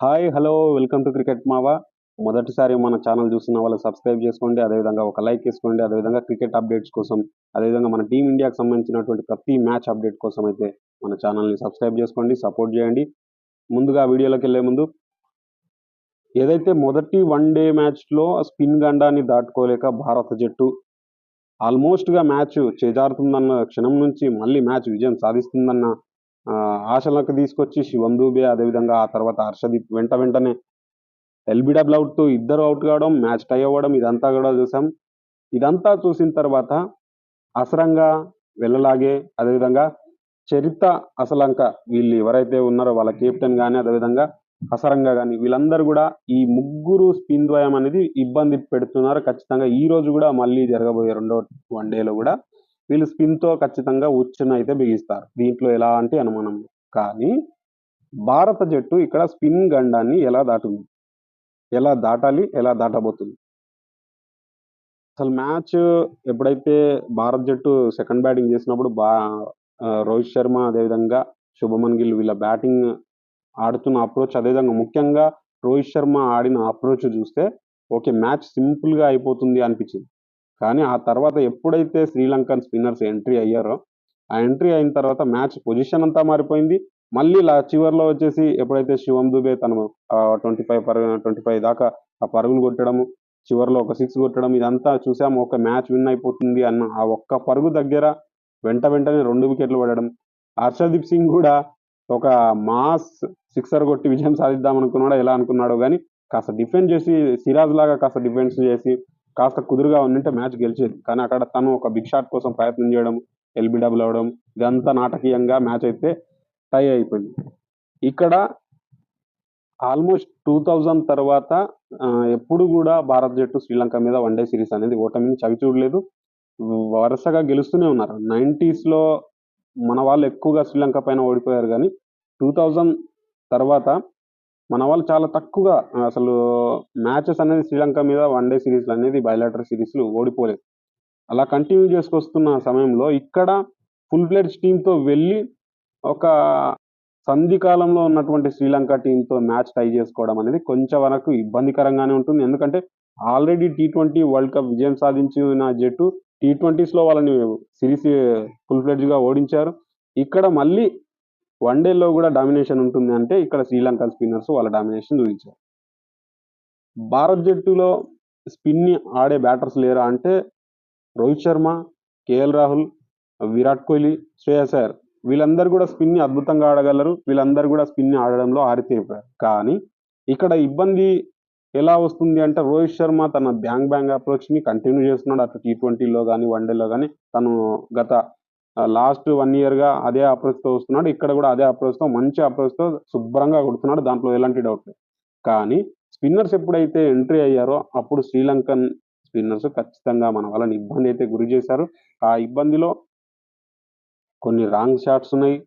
Hi hello welcome to cricket మావా. మొదటిసారి మన ఛానల్ చూస్తున్న వాళ్ళు సబ్స్క్రైబ్ చేసుకోండి, అదేవిధంగా ఒక లైక్ వేసుకోండి, అదేవిధంగా క్రికెట్ అప్డేట్స్ కోసం, అదేవిధంగా మన టీమిండియాకి సంబంధించినటువంటి ప్రతి మ్యాచ్ అప్డేట్ కోసం అయితే మన ఛానల్ని సబ్స్క్రైబ్ చేసుకోండి, సపోర్ట్ చేయండి. ముందుగా వీడియోలోకి వెళ్ళే ముందు, ఏదైతే మొదటి వన్డే మ్యాచ్లో స్పిన్ గండాన్ని దాటుకోలేక భారత జట్టు ఆల్మోస్ట్గా మ్యాచ్ చేజారుతుందన్న క్షణం నుంచి మళ్ళీ మ్యాచ్ విజయం సాధిస్తుందన్న ఆశలకు తీసుకొచ్చి శివం దూబే, అదేవిధంగా ఆ తర్వాత హర్షదీప్ వెంటనే ఎల్బిడబ్ల్యూ అవుట్, ఇద్దరు అవుట్ కావడం, మ్యాచ్ టై అవ్వడం, ఇదంతా కూడా చూసాం. ఇదంతా చూసిన తర్వాత అసరంగా వెళ్ళలాగే, అదేవిధంగా చరిత అసలంక వీళ్ళు ఎవరైతే ఉన్నారో వాళ్ళ కెప్టెన్ కానీ, అదేవిధంగా హసరంగా కానీ వీళ్ళందరూ కూడా ఈ ముగ్గురు స్పిన్ ద్వయం అనేది ఇబ్బంది పెడుతున్నారు. ఖచ్చితంగా ఈ రోజు కూడా మళ్ళీ జరగబోయే రెండో వన్డేలో కూడా వీళ్ళు స్పిన్తో ఖచ్చితంగా ఉచ్చును అయితే బిగిస్తారు. దీంట్లో ఎలాంటి అనుమానం. కానీ భారత జట్టు ఇక్కడ స్పిన్ గండాన్ని ఎలా దాటాలి, ఎలా దాటబోతుంది? అసలు మ్యాచ్ ఎప్పుడైతే భారత్ జట్టు సెకండ్ బ్యాటింగ్ చేసినప్పుడు రోహిత్ శర్మ, అదేవిధంగా శుభమన్ గిల్ వీళ్ళ బ్యాటింగ్ ఆడుతున్న అప్రోచ్, అదేవిధంగా ముఖ్యంగా రోహిత్ శర్మ ఆడిన అప్రోచ్ చూస్తే ఓకే, మ్యాచ్ సింపుల్గా అయిపోతుంది అనిపించింది. కానీ ఆ తర్వాత ఎప్పుడైతే శ్రీలంకన్ స్పిన్నర్స్ ఎంట్రీ అయ్యారో, ఆ ఎంట్రీ అయిన తర్వాత మ్యాచ్ పొజిషన్ అంతా మారిపోయింది. మళ్ళీ చివరిలో వచ్చేసి ఎప్పుడైతే శివం దుబే తను 25 దాకా ఆ పరుగులు కొట్టడము, చివరిలో ఒక 6 కొట్టడం, ఇదంతా చూసాము. ఒక మ్యాచ్ విన్ అయిపోతుంది అన్న ఆ ఒక్క పరుగు దగ్గర వెంటనే 2 వికెట్లు పడడం. హర్షదీప్ సింగ్ కూడా ఒక మాస్ సిక్సర్ కొట్టి విజయం సాధిద్దాం అనుకున్నాడో ఎలా అనుకున్నాడో కానీ కాస్త డిఫెండ్ చేసి, సిరాజ్ లాగా కాస్త డిఫెన్స్ చేసి కాస్త కుదురుగా ఉండింటే మ్యాచ్ గెలిచేది. కానీ అక్కడ తను ఒక బిగ్ షాట్ కోసం ప్రయత్నం చేయడం, ఎల్బిడబ్ల్యూ అవడం, ఇదంతా నాటకీయంగా మ్యాచ్ అయితే టై అయిపోయింది. ఇక్కడ ఆల్మోస్ట్ 2000 తర్వాత ఎప్పుడు కూడా భారత జట్టు శ్రీలంక మీద వన్డే సిరీస్ అనేది ఓటమిని చవి చూడలేదు. వరుసగా గెలుస్తూనే ఉన్నారు. 90sలో మన వాళ్ళు ఎక్కువగా శ్రీలంక పైన ఓడిపోయారు, కానీ 2000 తర్వాత మన వాళ్ళు చాలా తక్కువగా అసలు మ్యాచెస్ అనేది శ్రీలంక మీద వన్డే సిరీస్లు అనేది బయలాటర్ సిరీస్లు ఓడిపోలేదు. అలా కంటిన్యూ చేసుకొస్తున్న సమయంలో ఇక్కడ ఫుల్ ప్లేడ్స్ టీంతో వెళ్ళి ఒక సంధి కాలంలో ఉన్నటువంటి శ్రీలంక టీంతో మ్యాచ్ టై చేసుకోవడం అనేది కొంచెం వరకు ఇబ్బందికరంగానే ఉంటుంది. ఎందుకంటే ఆల్రెడీ T20 వరల్డ్ కప్ విజయం సాధించిన జట్టు T20స్లో వాళ్ళని సిరీస్ ఫుల్ ఫ్లెడ్జ్గా ఓడించారు. ఇక్కడ మళ్ళీ వన్డేలో కూడా డామినేషన్ ఉంటుంది అంటే ఇక్కడ శ్రీలంక స్పిన్నర్స్ వాళ్ళ డామినేషన్ చూపించారు. భారత్ జట్టులో స్పిన్ ఆడే బ్యాటర్స్ లేరా అంటే రోహిత్ శర్మ, కేఎల్ రాహుల్, విరాట్ కోహ్లీ, శ్రేయస్ అయ్యర్ వీళ్ళందరూ కూడా స్పిన్ని అద్భుతంగా ఆడగలరు. వీళ్ళందరూ కూడా స్పిన్ని ఆడడంలో ఆరితేరిపోయారు. కానీ ఇక్కడ ఇబ్బంది ఎలా వస్తుంది అంటే రోహిత్ శర్మ తన బ్యాంగ్ అప్రోచ్ని కంటిన్యూ చేస్తున్నాడు. అటు T20లో కానీ, వన్డేలో కానీ తను గత లాస్ట్ 1 yearగా అదే అప్రోచ్తో వస్తున్నాడు. ఇక్కడ కూడా అదే అప్రోచ్తో, మంచి అప్రోచ్తో శుభ్రంగా కొడుతున్నాడు. దాంట్లో ఎలాంటి డౌట్ లేదు. కానీ స్పిన్నర్స్ ఎప్పుడైతే ఎంట్రీ అయ్యారో అప్పుడు శ్రీలంకన్ స్పిన్నర్స్ ఖచ్చితంగా మన వాళ్ళని ఇబ్బంది అయితే గురి చేశారు. ఆ ఇబ్బందిలో కొన్ని రాంగ్ షాట్స్ ఉన్నాయి.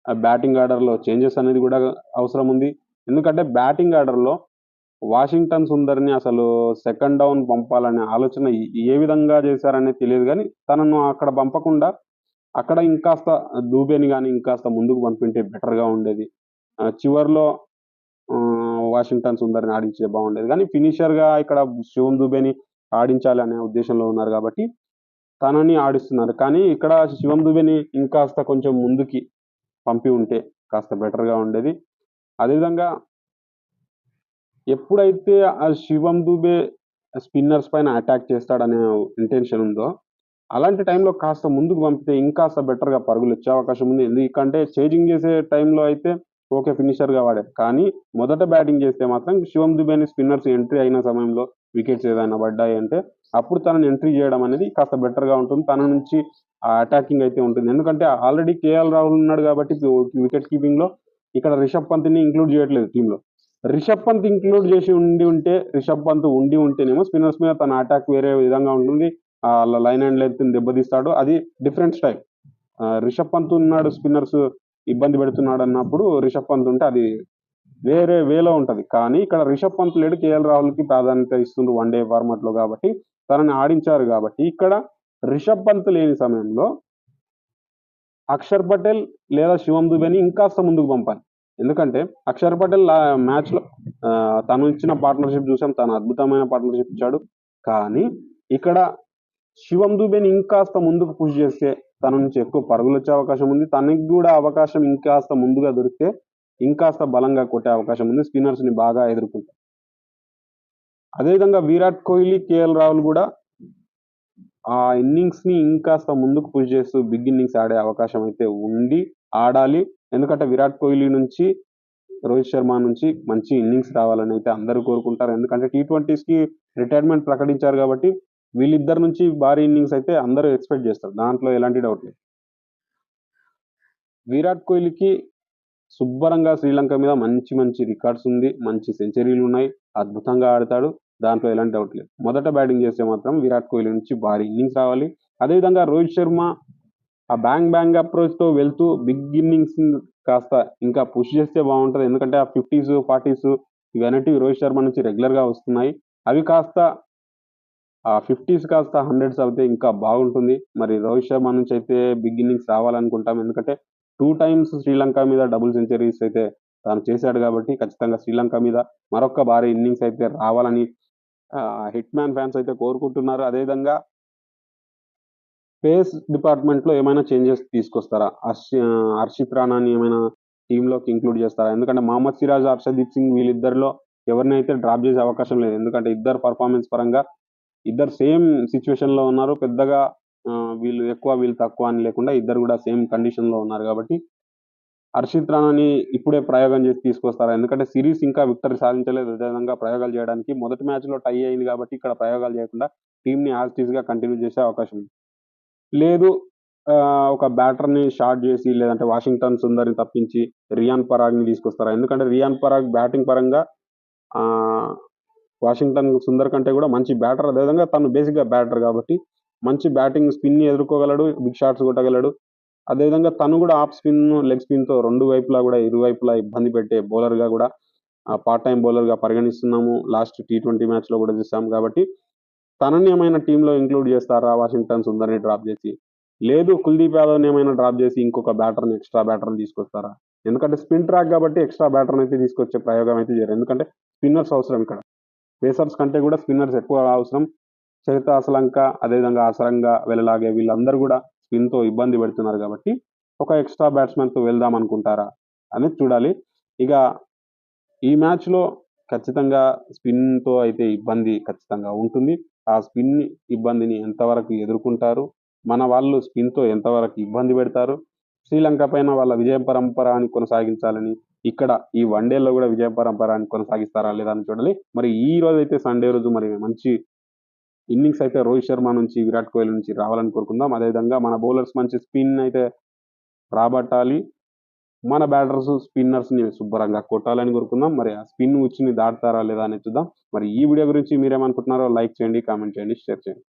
ఆ బ్యాటింగ్ ఆర్డర్లో చేంజెస్ అనేది కూడా అవసరం ఉంది. ఎందుకంటే బ్యాటింగ్ ఆర్డర్లో వాషింగ్టన్ సుందర్ని అసలు సెకండ్ డౌన్ పంపాలనే ఆలోచన ఏ విధంగా చేశారనేది తెలియదు, కానీ తనను అక్కడ పంపకుండా అక్కడ ఇంకాస్త దూబేని కానీ ఇంకాస్త ముందుకు పంపింటే బెటర్గా ఉండేది. చివర్లో వాషింగ్టన్ సుందర్ని ఆడించే బాగుండేది, కానీ ఫినిషర్గా ఇక్కడ శివం దూబేని ఆడించాలి అనే ఉద్దేశంలో ఉన్నారు కాబట్టి తనని ఆడిస్తున్నారు. కానీ ఇక్కడ శివం దూబేని ఇంకాస్త కొంచెం ముందుకి పంపి ఉంటే కాస్త బెటర్గా ఉండేది. అదేవిధంగా ఎప్పుడైతే ఆ శివం దూబే స్పిన్నర్స్ పైన అటాక్ చేస్తాడనే ఇంటెన్షన్ ఉందో అలాంటి టైంలో కాస్త ముందుకు పంపితే ఇంకాస్త బెటర్గా పరుగులు వచ్చే అవకాశం ఉంది. ఎందుకంటే చేజింగ్ చేసే టైంలో అయితే ఓకే, ఫినిషర్గా వాడారు. కానీ మొదట బ్యాటింగ్ చేస్తే మాత్రం శివం దుబేని స్పిన్నర్స్ ఎంట్రీ అయిన సమయంలో వికెట్స్ ఏదైనా పడ్డాయి అంటే అప్పుడు తనని ఎంట్రీ చేయడం అనేది కాస్త బెటర్గా ఉంటుంది. తన నుంచి ఆ అటాకింగ్ అయితే ఉంటుంది. ఎందుకంటే ఆల్రెడీ కేఎల్ రాహుల్ ఉన్నాడు కాబట్టి వికెట్ కీపింగ్లో ఇక్కడ రిషబ్ పంత్ని ఇంక్లూడ్ చేయట్లేదు టీంలో. రిషబ్ పంత్ ఇంక్లూడ్ చేసి రిషబ్ పంత్ ఉండి ఉంటేనేమో స్పిన్నర్స్ మీద తన అటాక్ వేరే విధంగా ఉంటుంది. లైన్ అండ్ లెంత్ దెబ్బతీస్తాడు. అది డిఫరెంట్ స్టైల్. రిషబ్ పంత్ ఉన్నాడు, స్పిన్నర్స్ ఇబ్బంది పెడుతున్నాడు అన్నప్పుడు రిషబ్ పంత్ ఉంటే అది వేరే వేలో ఉంటుంది. కానీ ఇక్కడ రిషబ్ పంత్ లేడు, కేఎల్ రాహుల్కి ప్రాధాన్యత ఇస్తుండ్రు వన్డే ఫార్మాట్లో కాబట్టి తనని ఆడించారు. కాబట్టి ఇక్కడ రిషబ్ పంత్ లేని సమయంలో అక్షర్ పటేల్ లేదా శివం దుబేని ఇంకాస్త ముందుకు పంపాలి. ఎందుకంటే అక్షర్ పటేల్ మ్యాచ్లో తను ఇచ్చిన పార్ట్నర్షిప్ చూసాం, తను అద్భుతమైన పార్ట్నర్షిప్ ఇచ్చాడు. కానీ ఇక్కడ శివం దుబేని ఇంకాస్త ముందుకు పుష్ చేస్తే తన నుంచి ఎక్కువ పరుగులు వచ్చే అవకాశం ఉంది. తనకి కూడా అవకాశం ఇంకాస్త ముందుగా దొరికితే ఇంకాస్త బలంగా కొట్టే అవకాశం ఉంది. స్పిన్నర్స్ ని బాగా ఎదుర్కొంటారు. అదేవిధంగా విరాట్ కోహ్లీ, కేఎల్ రాహుల్ కూడా ఆ ఇన్నింగ్స్ ని ఇంకాస్త ముందుకు పుష్ చేస్తూ బిగ్ ఇన్నింగ్స్ ఆడే అవకాశం అయితే ఉండి ఆడాలి. ఎందుకంటే విరాట్ కోహ్లీ నుంచి, రోహిత్ శర్మ నుంచి మంచి ఇన్నింగ్స్ రావాలని అయితే అందరూ కోరుకుంటారు. ఎందుకంటే టీ20s కి రిటైర్మెంట్ ప్రకటించారు కాబట్టి వీళ్ళిద్దరి నుంచి భారీ ఇన్నింగ్స్ అయితే అందరూ ఎక్స్పెక్ట్ చేస్తారు. దాంట్లో ఎలాంటి డౌట్ లేదు. విరాట్ కోహ్లీకి శుభ్రంగా శ్రీలంక మీద మంచి మంచి రికార్డ్స్ ఉంది. మంచి సెంచరీలు ఉన్నాయి. అద్భుతంగా ఆడతాడు. దాంట్లో ఎలాంటి డౌట్ లేదు. మొదట బ్యాటింగ్ చేస్తే మాత్రం విరాట్ కోహ్లీ నుంచి భారీ ఇన్నింగ్స్ రావాలి. అదేవిధంగా రోహిత్ శర్మ ఆ బ్యాంగ్ అప్రోచ్ తో వెళ్తూ బిగ్ ఇన్నింగ్స్ కాస్త ఇంకా పుష్ చేస్తే బాగుంటది. ఎందుకంటే ఆ 50s 40s ఇవన్నిటివి రోహిత్ శర్మ నుంచి రెగ్యులర్ గా వస్తున్నాయి. అవి కాస్త ఆ 50s కాస్త 100s అవుతే ఇంకా బాగుంటుంది. మరి రోహిత్ శర్మ నుంచి అయితే బిగ్ ఇన్నింగ్స్ రావాలనుకుంటాం. ఎందుకంటే 2 times శ్రీలంక మీద డబుల్ సెంచరీస్ అయితే తాను చేశాడు కాబట్టి ఖచ్చితంగా శ్రీలంక మీద మరొక భారీ ఇన్నింగ్స్ అయితే రావాలని హిట్ మ్యాన్ ఫ్యాన్స్ అయితే కోరుకుంటున్నారు. అదేవిధంగా పేస్ డిపార్ట్మెంట్ లో ఏమైనా చేంజెస్ తీసుకొస్తారా? హర్షిత్ రాణాని ఏమైనా టీంలోకి ఇంక్లూడ్ చేస్తారా? ఎందుకంటే మహమ్మద్ సిరాజ్, హర్షదీప్ సింగ్ వీళ్ళిద్దరిలో ఎవరినైతే డ్రాప్ చేసే అవకాశం లేదు. ఎందుకంటే ఇద్దరు పర్ఫార్మెన్స్ పరంగా ఇద్దరు సేమ్ సిచ్యువేషన్ లో ఉన్నారు. పెద్దగా వీళ్ళు ఎక్కువ వీళ్ళు తక్కువ అని లేకుండా ఇద్దరు కూడా సేమ్ కండిషన్ లో ఉన్నారు కాబట్టి హర్షిత్ రాణాని ఇప్పుడే ప్రయోగం చేసి తీసుకొస్తారా? ఎందుకంటే సిరీస్ ఇంకా విక్టరీ సాధించలేదు. అదేవిధంగా ప్రయోగాలు చేయడానికి మొదటి మ్యాచ్ లో టై అయింది కాబట్టి ఇక్కడ ప్రయోగాలు చేయకుండా టీమ్ ని యాజ్ టీజ్ గా కంటిన్యూ చేసే అవకాశం ఉంది. లేదు ఒక బ్యాటర్‌ని షార్ట్ జేసి, లేదంటే వాషింగ్టన్ సుందర్‌ని తప్పించి రియాన్ పరాగ్‌ని తీసుకొస్తారా? ఎందుకంటే రియాన్ పరాగ్ బ్యాటింగ్ పరంగా ఆహ్, వాషింగ్టన్ సుందర్ కంటే కూడా మంచి బ్యాటర్. అదేవిధంగా తను బేసిక్‌గా బ్యాటర్ కాబట్టి మంచి బ్యాటింగ్ స్పిన్‌ని ఎదుర్కోగలడు. బిగ్ షాట్స్ కొట్టగలడు. అదేవిధంగా తను కూడా ఆఫ్ స్పిన్, లెగ్ స్పిన్‌తో రెండు వైపులా కూడా ఇరువైపులా ఇబ్బంది పెట్టే బౌలర్‌గా కూడా పార్ట్ టైమ్ బౌలర్‌గా పరిగణిస్తున్నాము. లాస్ట్ టీ20 మ్యాచ్‌లో కూడా చూసాం కాబట్టి తనని ఏమైనా టీంలో ఇంక్లూడ్ చేస్తారా వాషింగ్టన్ సుందర్‌ని డ్రాప్ చేసి? లేదు కుల్దీప్ యాదవ్‌ని ఏమైనా డ్రాప్ చేసి ఇంకొక బ్యాటర్‌ని ఎక్స్‌ట్రా బ్యాటర్‌ని తీసుకొస్తారా? ఎందుకంటే స్పిన్ ట్రాక్ కాబట్టి ఎక్స్‌ట్రా బ్యాటర్‌ని అయితే తీసుకొచ్చే ప్రయోగం అయితే చేయరు. ఎందుకంటే స్పిన్నర్స్ అవసరం ఇక్కడ. పేసర్స్ కంటే కూడా స్పిన్నర్స్ ఎక్కువ అవసరం. చరిత అసలంక, అదేవిధంగా అసరంగ, వెల్లలాగే వీళ్ళందరూ కూడా స్పిన్‌తో ఇబ్బంది పెడుతున్నారు కాబట్టి ఒక ఎక్స్‌ట్రా బ్యాట్స్‌మన్‌తో వెళ్దాం అనుకుంటారా? అనేది చూడాలి. ఇక ఈ మ్యాచ్‌లో ఖచ్చితంగా స్పిన్‌తో అయితే ఇబ్బంది ఖచ్చితంగా ఉంటుంది. ఆ స్పిన్ ఇబ్బందిని ఎంతవరకు ఎదుర్కుంటారు? మన వాళ్ళు స్పిన్‌తో ఎంతవరకు ఇబ్బంది పెడతారు? శ్రీలంక పైన వాళ్ళ విజయ పరంపరని కొనసాగించాలని, ఇక్కడ ఈ వన్‌డేలో గూడా విజయ పరంపరని కొనసాగిస్తారా లేదా అని చూడాలి. మరి ఈ రోజైతే సండే రోజు మరి మంచి ఇన్నింగ్స్ అయితే రోహిత్ శర్మ నుంచి, విరాట్ కోహ్లీ నుంచి రావాలని కోరుకుందాం. అదేవిధంగా మన బౌలర్స్ మంచి స్పిన్ అయితే రాబట్టాలి. మన బ్యాటర్స్ స్పిన్నర్స్‌ని శుభ్రంగా కొట్టాలని కోరుకుందాం. మరి ఆ స్పిన్ ఉచ్చుని దాటుతారా లేదా అనేది చూద్దాం. మరి ఈ వీడియో గురించి మీరేమనుకుంటున్నారో లైక్ చేయండి, కామెంట్ చేయండి, షేర్ చేయండి.